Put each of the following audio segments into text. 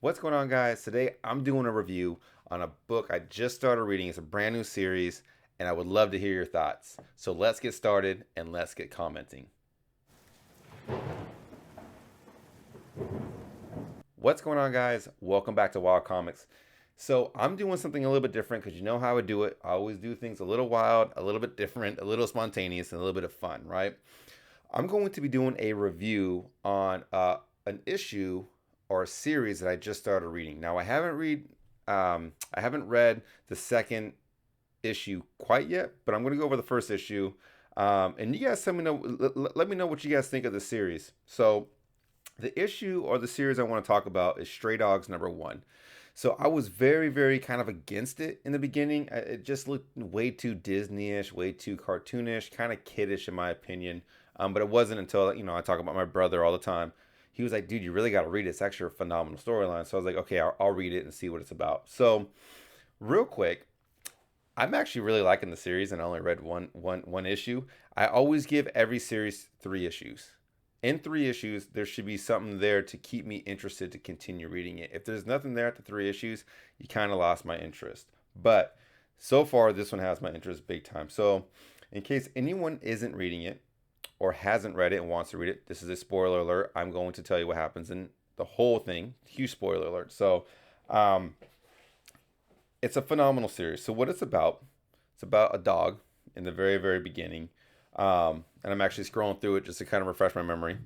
What's going on, guys? Today I'm doing a review on a book I just started reading. It's a brand new series, and I would love to hear your thoughts. So let's get started and let's get commenting. What's going on, guys? Welcome back to Wild Comics. So I'm doing something a little bit different because you know how I do it. I always do things a little wild, a little bit different, a little spontaneous, and a little bit of fun, right? I'm going to be doing a review on an issue or a series that I just started reading. Now I haven't read the second issue quite yet, but I'm going to go over the first issue. And you guys let me know what you guys think of the series. So the issue or the series I want to talk about is Stray Dogs #1. So I was very, very kind of against it in the beginning. It just looked way too Disney-ish, way too cartoonish, kind of kiddish in my opinion. But it wasn't until I talk about my brother all the time. He was like, "Dude, you really got to read it. It's actually a phenomenal storyline." So I was like, "Okay, I'll read it and see what it's about." So real quick, I'm actually really liking the series, and I only read one issue. I always give every series 3 issues. In 3 issues, there should be something there to keep me interested to continue reading it. If there's nothing there at the 3 issues, you kind of lost my interest. But so far, this one has my interest big time. So, in case anyone isn't reading it or hasn't read it and wants to read it, this is a spoiler alert. I'm going to tell you what happens in the whole thing. Huge spoiler alert. So, um, it's a phenomenal series. So what it's about a dog in the very, very beginning. And I'm actually scrolling through it just to kind of refresh my memory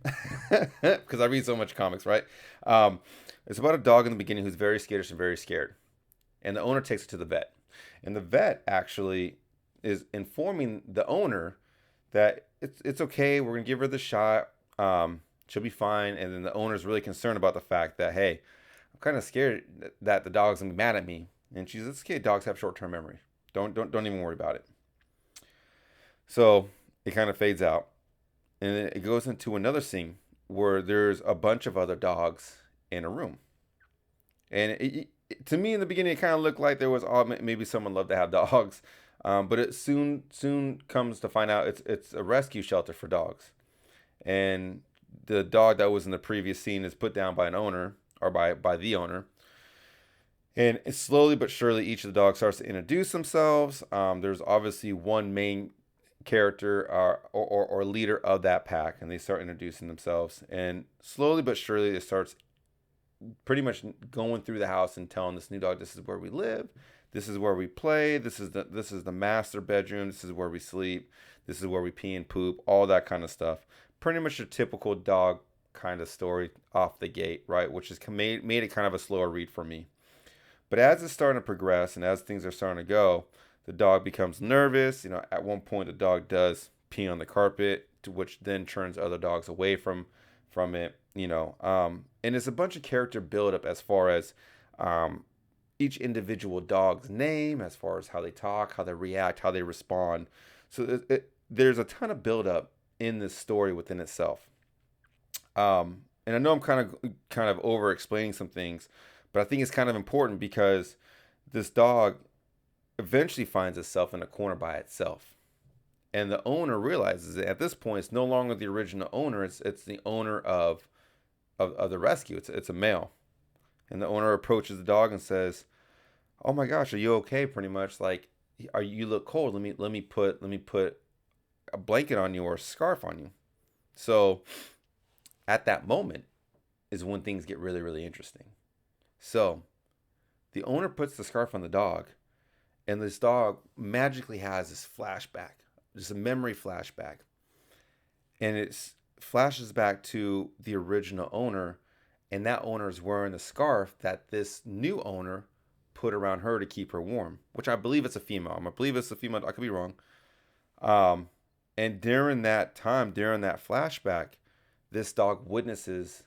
because I read so much comics, right? Um, it's about a dog in the beginning who's very skittish and very scared. And the owner takes it to the vet. And the vet actually is informing the owner that it's okay. We're going to give her the shot. She'll be fine. And then the owner's really concerned about the fact that, hey, I'm kind of scared that the dog's going to be mad at me. And she's, it's okay. Dogs have short-term memory. Don't even worry about it. So it kind of fades out, and then it goes into another scene where there's a bunch of other dogs in a room. And to me, in the beginning, it kind of looked like there was maybe someone loved to have dogs, but it soon comes to find out it's a rescue shelter for dogs, and the dog that was in the previous scene is put down by an owner or by the owner. And slowly but surely, each of the dogs starts to introduce themselves. There's obviously one main character or leader of that pack, and they start introducing themselves. And slowly but surely, it starts pretty much going through the house and telling this new dog, "This is where we live. This is where we play. This is the master bedroom. This is where we sleep. This is where we pee and poop. All that kind of stuff. Pretty much a typical dog kind of story off the gate, right? Which has made it kind of a slower read for me. But as it's starting to progress and as things are starting to go, the dog becomes nervous. At one point the dog does pee on the carpet, which then turns other dogs away from it. And it's a bunch of character buildup as far as each individual dog's name, as far as how they talk, how they react, how they respond. So there's a ton of buildup in this story within itself. And I know I'm kind of over explaining some things, but I think it's kind of important because this dog eventually finds itself in a corner by itself. And the owner realizes that at this point it's no longer the original owner, it's the owner of the rescue. It's a male. And the owner approaches the dog and says, "Oh my gosh, are you okay?" Pretty much like, you look cold. Let me put a blanket on you or a scarf on you." So at that moment is when things get really, really interesting. So the owner puts the scarf on the dog, and this dog magically has this flashback, just a memory flashback. And it flashes back to the original owner, and that owner is wearing the scarf that this new owner put around her to keep her warm, which I believe it's a female. I believe it's a female. I could be wrong. Um, and during that time, during that flashback, this dog witnesses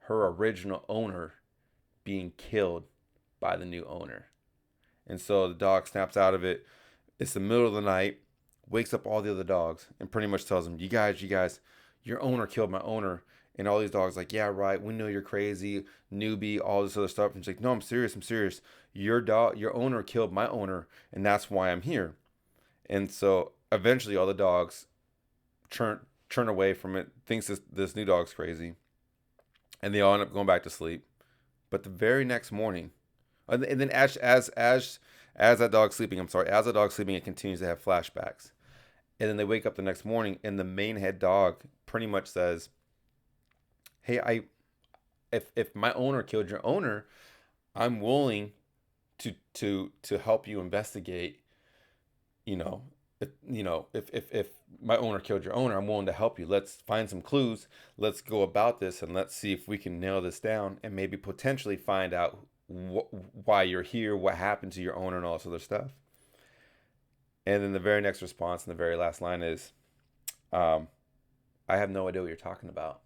her original owner being killed by the new owner. And so the dog snaps out of it. It's the middle of the night, wakes up all the other dogs, and pretty much tells them, you guys, your owner killed my owner." And all these dogs like, "Yeah, right. We know you're crazy, newbie, all this other stuff." And she's like, "No, I'm serious. I'm serious. Your owner killed my owner, and that's why I'm here." And so eventually all the dogs turn away from it, thinks this new dog's crazy, and they all end up going back to sleep. But the very next morning, and then as that dog's sleeping, I'm sorry, as the dog's sleeping, it continues to have flashbacks. And then they wake up the next morning, and the main head dog pretty much says, "Hey, if my owner killed your owner, I'm willing to help you investigate. If my owner killed your owner, I'm willing to help you. Let's find some clues. Let's go about this, and let's see if we can nail this down, and maybe potentially find out why you're here, what happened to your owner, and all this other stuff." And then the very next response and the very last line is, um, "I have no idea what you're talking about."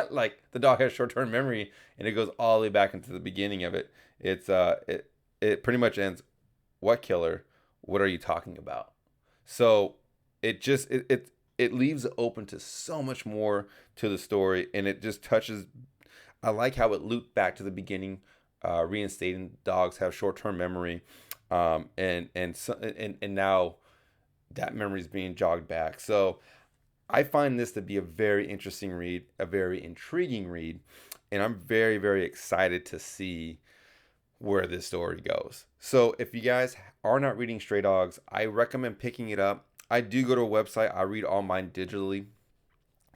Like the dog has short-term memory, and it goes all the way back into the beginning of it. It pretty much ends, "What killer? What are you talking about?" So it leaves it open to so much more to the story, and it just touches. I like how it looped back to the beginning, reinstating dogs have short-term memory, and now that memory is being jogged back. So I find this to be a very interesting read, a very intriguing read, and I'm very, very excited to see where this story goes. So if you guys are not reading Stray Dogs, I recommend picking it up. I do go to a website. I read all mine digitally.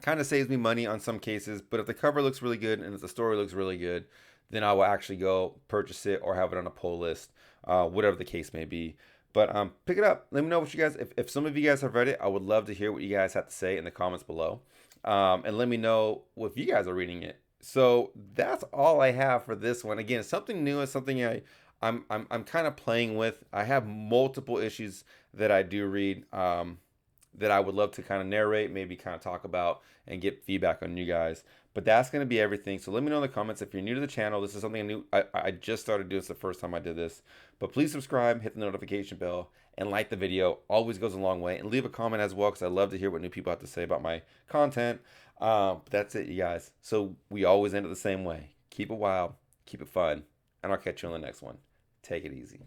Kind of saves me money on some cases, but if the cover looks really good and if the story looks really good, then I will actually go purchase it or have it on a pull list, whatever the case may be. But pick it up. Let me know what you guys, if some of you guys have read it, I would love to hear what you guys have to say in the comments below. And let me know if you guys are reading it. So that's all I have for this one. Again, something new is something I'm kind of playing with. I have multiple issues that I do read, that I would love to kind of narrate, maybe kind of talk about and get feedback on you guys. But that's going to be everything. So let me know in the comments if you're new to the channel. This is something new. I just started doing this the first time I did this. But please subscribe, hit the notification bell, and like the video. Always goes a long way. And leave a comment as well, because I love to hear what new people have to say about my content. But that's it, you guys. So we always end it the same way. Keep it wild, keep it fun, and I'll catch you on the next one. Take it easy.